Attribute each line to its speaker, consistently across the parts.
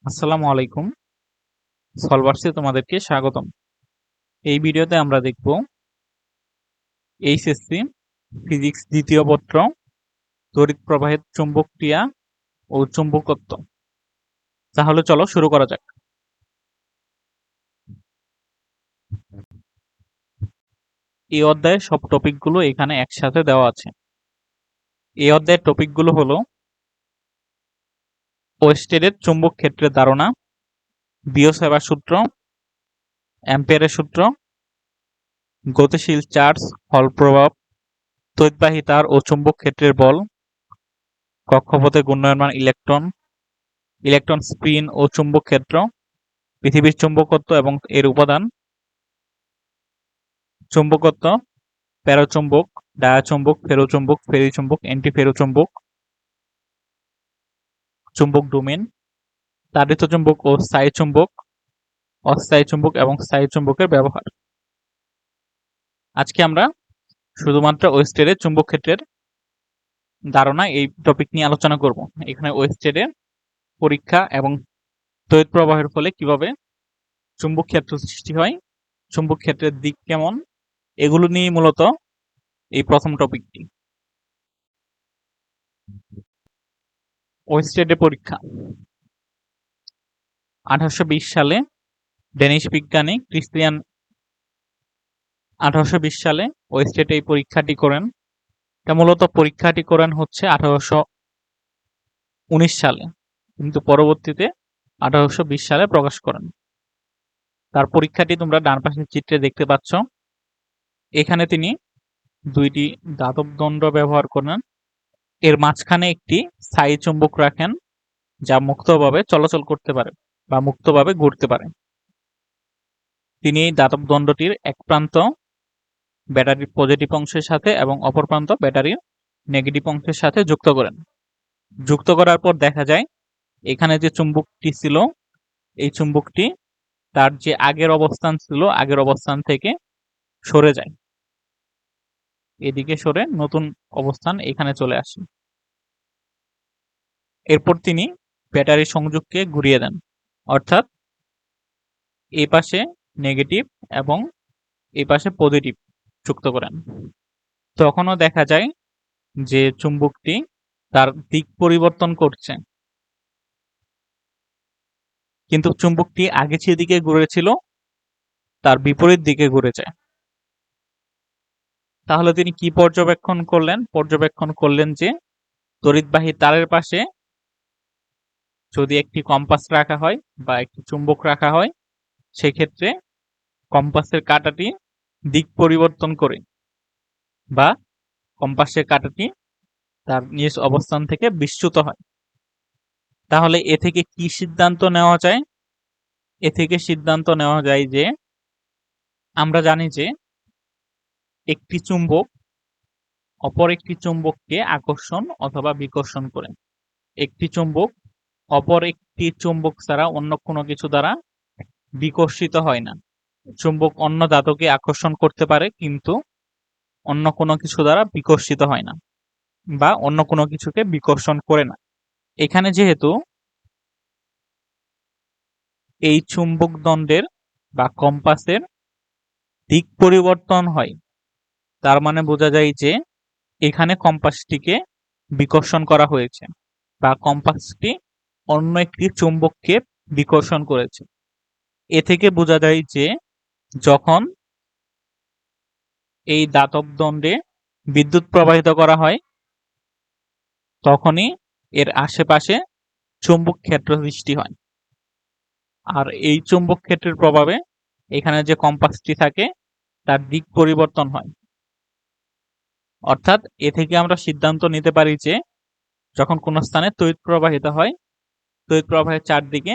Speaker 1: আসসালামু আলাইকুম। সলভার্সে তোমাদেরকে স্বাগতম। এই ভিডিওতে আমরা দেখব এইচএসসি ফিজিক্স দ্বিতীয় পত্র তড়িৎ প্রবাহের চুম্বক ক্রিয়া ও চুম্বকত্ব। তাহলে চলো শুরু করা যাক। এই অধ্যায়ের সব টপিকগুলো এখানে একসাথে দেওয়া আছে। এই অধ্যায়ের টপিকগুলো হলো ওয়েস্টেডের চুম্বক ক্ষেত্রের ধারণা, বিওসেভার সূত্র, অ্যাম্পিয়ারের সূত্র, গতিশীল চার্জ, হল প্রভাব, তড়িৎবাহী তার ও চুম্বক ক্ষেত্রের বল, কক্ষপথে ঘূর্ণায়মান ইলেকট্রন, ইলেকট্রন স্পিন ও চুম্বক ক্ষেত্র, পৃথিবীর চুম্বকত্ব এবং এর উপাদান, চুম্বকত্ব, প্যারাচুম্বক, ডায়াচুম্বক, ফেরোচুম্বক, ফেরিচুম্বক, অ্যান্টিফেরোচুম্বক, চুম্বক ডোমেন, তাড়িত চুম্বক ও স্থায়ী চুম্বক, অস্থায়ী চুম্বক এবং স্থায়ী চুম্বকের ব্যবহার। আজকে আমরা শুধুমাত্র ওয়েস্টেডের চুম্বক ক্ষেত্রের ধারণা এই টপিক নিয়ে আলোচনা করব। এখানে ওয়েস্টেডের পরীক্ষা এবং তড়িৎ প্রবাহের ফলে কিভাবে চুম্বক ক্ষেত্র সৃষ্টি হয়, চুম্বক ক্ষেত্রের দিক কেমন, এগুলো নিয়ে মূলত এই প্রথম টপিকটি। ওয়েস্টেডের পরীক্ষা 1820 সালে ডেনিশ বিজ্ঞানী ক্রিস্টিয়ান 1820 সালে ওয়েস্টেড এই পরীক্ষাটি করেন। এটা মূলত পরীক্ষাটি করেন হচ্ছে 1819 সালে, কিন্তু পরবর্তীতে 1820 সালে প্রকাশ করেন। তার পরীক্ষাটি তোমরা ডান পাশের চিত্রে দেখতে পাচ্ছ। এখানে তিনি দুইটি ধাতব দণ্ড ব্যবহার করেন, এর মাঝখানে একটি স্থায়ী চুম্বক রাখেন যা মুক্তভাবে চলাচল করতে পারে বা মুক্তভাবে ঘুরতে পারে। তিনি এই ধাতব দণ্ডটির এক প্রান্ত ব্যাটারির পজিটিভ অংশের সাথে এবং অপর প্রান্ত ব্যাটারির নেগেটিভ অংশের সাথে যুক্ত করেন। যুক্ত করার পর দেখা যায় এখানে যে চুম্বকটি ছিল, এই চুম্বকটি তার যে আগের অবস্থান ছিল, আগের অবস্থান থেকে সরে যায়, এদিকে সরে নতুন অবস্থান এখানে চলে আসে। এরপর তিনি ব্যাটারি সংযোগকে ঘুরিয়ে দেন, অর্থাৎ এই পাশে নেগেটিভ এবং এই পাশে পজিটিভ যুক্ত করেন। তখনও দেখা যায় যে চুম্বকটি তার দিক পরিবর্তন করছে, কিন্তু চুম্বকটি আগে যেদিকে ঘুরেছিল তার বিপরীত দিকে ঘুরে যায়। তাহলে তিনি কি পর্যবেক্ষণ করলেন? পর্যবেক্ষণ করলেন যে তড়িৎবাহী তারের পাশে যদি একটি কম্পাস রাখা হয় বা একটি চুম্বক রাখা হয়, সেক্ষেত্রে কম্পাসের কাঁটাটি দিক পরিবর্তন করে বা কম্পাসের কাঁটাটি তার নিজ অবস্থান থেকে বিচ্যুত হয়। তাহলে এ থেকে কি সিদ্ধান্ত নেওয়া যায়? এ থেকে সিদ্ধান্ত নেওয়া যায় যে আমরা জানি যে একটি চুম্বক অপর একটি চুম্বককে আকর্ষণ অথবা বিকর্ষণ করে। একটি চুম্বক অপর একটি চুম্বক ছাড়া অন্য কোনো কিছু দ্বারা বিকর্ষিত হয় না। চুম্বক অন্য ধাতুকে আকর্ষণ করতে পারে, কিন্তু অন্য কোনো কিছু দ্বারা বিকর্ষিত হয় না বা অন্য কোনো কিছুকে বিকর্ষণ করে না। এখানে যেহেতু এই চুম্বক দণ্ডের বা কম্পাসের দিক পরিবর্তন হয়, তার মানে বোঝা যায় যে এখানে কম্পাসটিকে বিকর্ষণ করা হয়েছে বা কম্পাসটি অন্য একটি চুম্বককে বিকর্ষণ করেছে। এ থেকে বোঝা যায় যে যখন এই ধাতব দণ্ডে বিদ্যুৎ প্রবাহিত করা হয়, তখনই এর আশেপাশে চুম্বক ক্ষেত্র সৃষ্টি হয়। আর এই চুম্বক ক্ষেত্রের প্রভাবে এখানে যে কম্পাসটি থাকে তার দিক পরিবর্তন হয়। অর্থাৎ এ থেকে আমরা সিদ্ধান্ত নিতে পারি যে যখন কোনো স্থানে তড়িৎ প্রবাহিত হয়, তড়িৎ প্রবাহের চারদিকে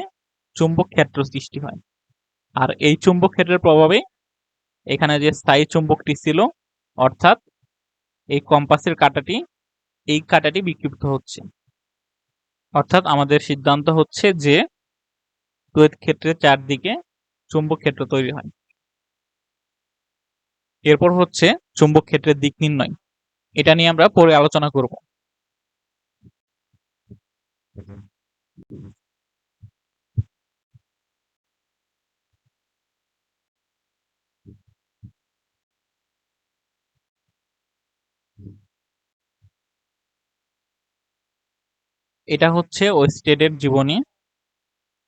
Speaker 1: চুম্বক ক্ষেত্র সৃষ্টি হয়। আর এই চুম্বক ক্ষেত্রের প্রভাবে এখানে যে স্থায়ী চুম্বকটি ছিল, অর্থাৎ এই কম্পাসের কাঁটাটি, এই কাঁটাটি বিক্ষিপ্ত হচ্ছে। অর্থাৎ আমাদের সিদ্ধান্ত হচ্ছে যে তড়িৎ ক্ষেত্রের চারদিকে চুম্বক ক্ষেত্র তৈরি হয়। এরপর হচ্ছে চুম্বক ক্ষেত্রের দিক নির্ণয়। এটা নিয়ে আমরা পরে আলোচনা করব। এটা হচ্ছে ওয়েস্টেডের জীবনী।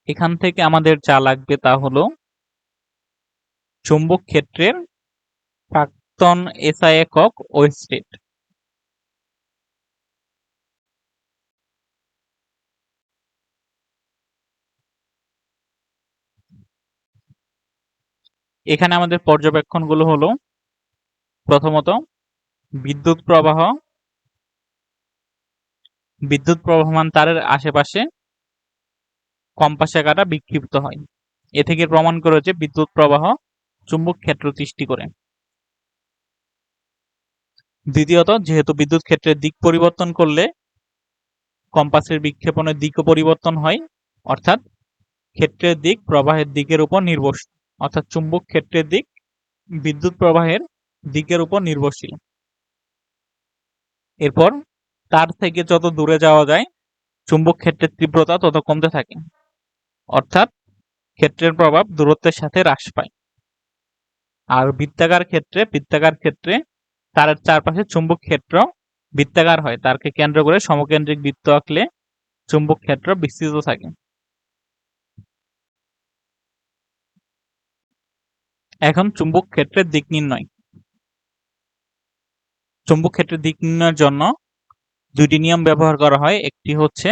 Speaker 1: এখান থেকে আমাদের যা লাগবে তা হলো চুম্বক ক্ষেত্রের প্রাক্তন এসআই একক ওয়েস্টেড। এখানে আমাদের পর্যবেক্ষণগুলো হলো, প্রথমত বিদ্যুৎ প্রবাহ। বিদ্যুৎ প্রবাহমান তারের আশেপাশে কম্পাসে কাটা বিক্ষিপ্ত হয়। এ থেকে প্রমাণ করে যে বিদ্যুৎ প্রবাহ চুম্বক ক্ষেত্র সৃষ্টি করে। দ্বিতীয়ত, যেহেতু বিদ্যুৎ ক্ষেত্রের দিক পরিবর্তন করলে কম্পাসের বিক্ষেপণের দিকও পরিবর্তন হয়, অর্থাৎ ক্ষেত্রের দিক প্রবাহের দিকের উপর নির্ভরশীল, অর্থাৎ চুম্বক ক্ষেত্রের দিক বিদ্যুৎ প্রবাহের দিকের উপর নির্ভরশীল। এরপর তার থেকে যত দূরে যাওয়া যায় চুম্বক ক্ষেত্রের তীব্রতা তত কমতে থাকে, অর্থাৎ ক্ষেত্রের প্রভাব দূরত্বের সাথে হ্রাস পায়। আর বৃত্তাকার ক্ষেত্রে তারের চারপাশে চুম্বক ক্ষেত্র বৃত্তাকার হয়। তারকে কেন্দ্র করে সমকেন্দ্রিক বৃত্ত আঁকলে চুম্বক ক্ষেত্র বিস্তৃত থাকে। এখন চুম্বক ক্ষেত্রের দিক নির্ণয়। চুম্বক ক্ষেত্রের দিক নির্ণয়ের জন্য দুইটি নিয়ম ব্যবহার করা হয়। একটি হচ্ছে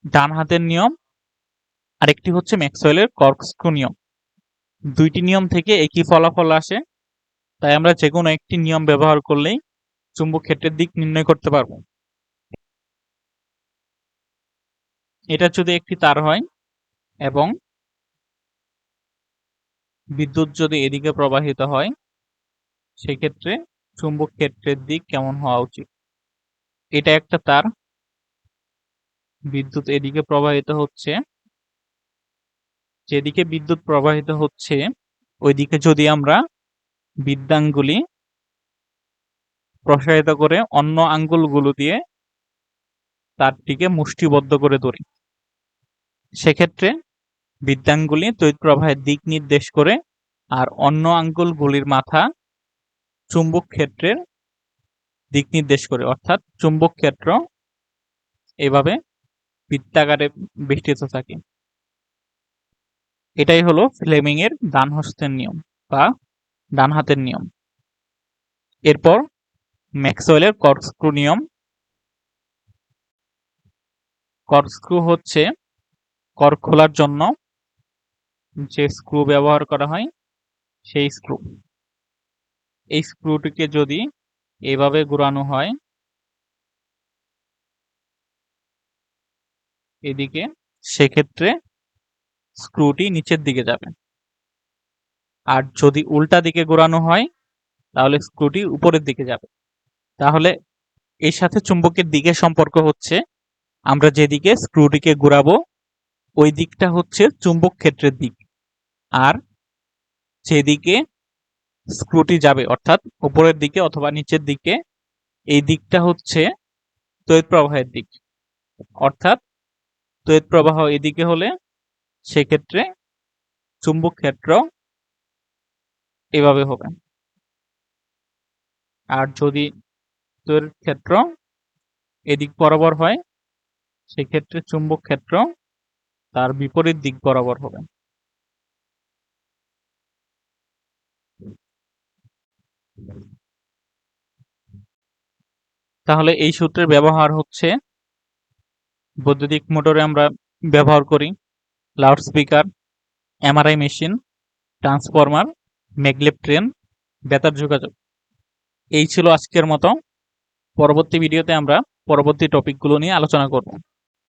Speaker 1: ডান হাতের নিয়ম, আর একটি হচ্ছে ম্যাক্সওয়েলের কর্কস্ক্রু নিয়ম। দুইটি নিয়ম থেকে একই ফলাফল আসে, তাই আমরা যে কোনো একটি নিয়ম ব্যবহার করলেই চুম্বক ক্ষেত্রের দিক নির্ণয় করতে পারবো। এটা যদি একটি তার হয় এবং বিদ্যুৎ যদি এদিকে প্রবাহিত হয়, সেক্ষেত্রে চুম্বক ক্ষেত্রের দিক কেমন হওয়া উচিত। এটা একটা তার, বিদ্যুৎ এদিকে প্রবাহিত হচ্ছে। যেদিকে বিদ্যুৎ প্রবাহিত হচ্ছে ওইদিকে যদি আমরা বৃদ্ধাঙ্গুলি প্রসারিত করে অন্য আঙ্গুলগুলো দিয়ে তারটিকে মুষ্টিবদ্ধ করে ধরি, সেক্ষেত্রে বৃদ্ধাঙ্গুলি তড়িৎ প্রবাহের দিক নির্দেশ করে, আর অন্য আঙ্গুলগুলির মাথা চুম্বক ক্ষেত্রের দিক নির্দেশ করে, অর্থাৎ চুম্বক ক্ষেত্র এভাবে বৃত্তাকারে বেষ্টিত থাকে। এটাই হলো ফ্লেমিং এর ডান হস্তের নিয়ম বা ডান হাতের নিয়ম। এরপর ম্যাক্সওয়েলের কর্কস্ক্রু নিয়ম। কর্কস্ক্রু হচ্ছে কর্ক খোলার জন্য যে স্ক্রু ব্যবহার করা হয় সেই স্ক্রু। এই স্ক্রুটিকে যদি এভাবে ঘোরানো হয় এদিকে, সেক্ষেত্রে স্ক্রুটি নিচের দিকে যাবে। আর যদি উল্টা দিকে ঘোরানো হয় তাহলে স্ক্রুটি উপরের দিকে যাবে। তাহলে এর সাথে চুম্বকের দিকের সম্পর্ক হচ্ছে, আমরা যেদিকে স্ক্রুটিকে ঘোরাবো ওই দিকটা হচ্ছে চুম্বক ক্ষেত্রের দিক, আর যেদিকে স্ক্রুটি যাবে অর্থাৎ উপরের দিকে অথবা নিচের দিকে, এই দিকটা হচ্ছে তড়িৎ প্রবাহের দিক। অর্থাৎ তড়িৎ প্রবাহ এদিকে হলে সেক্ষেত্রে চুম্বক ক্ষেত্র এভাবে হবে। আর যদি তড়িৎ ক্ষেত্র এদিক বরাবর হয় সেক্ষেত্রে চুম্বক ক্ষেত্র তার বিপরীত দিক বরাবর হবে। তাহলে এই সূত্রের ব্যবহার হচ্ছে বৈদ্যুতিক মোটরে আমরা ব্যবহার করি loudspeaker, MRI machine, transformer, maglev train, বেতার যোগাযোগ। এই ছিল আজকের মতো। পরবর্তী ভিডিওতে আমরা পরবর্তী টপিকগুলো নিয়ে আলোচনা করব।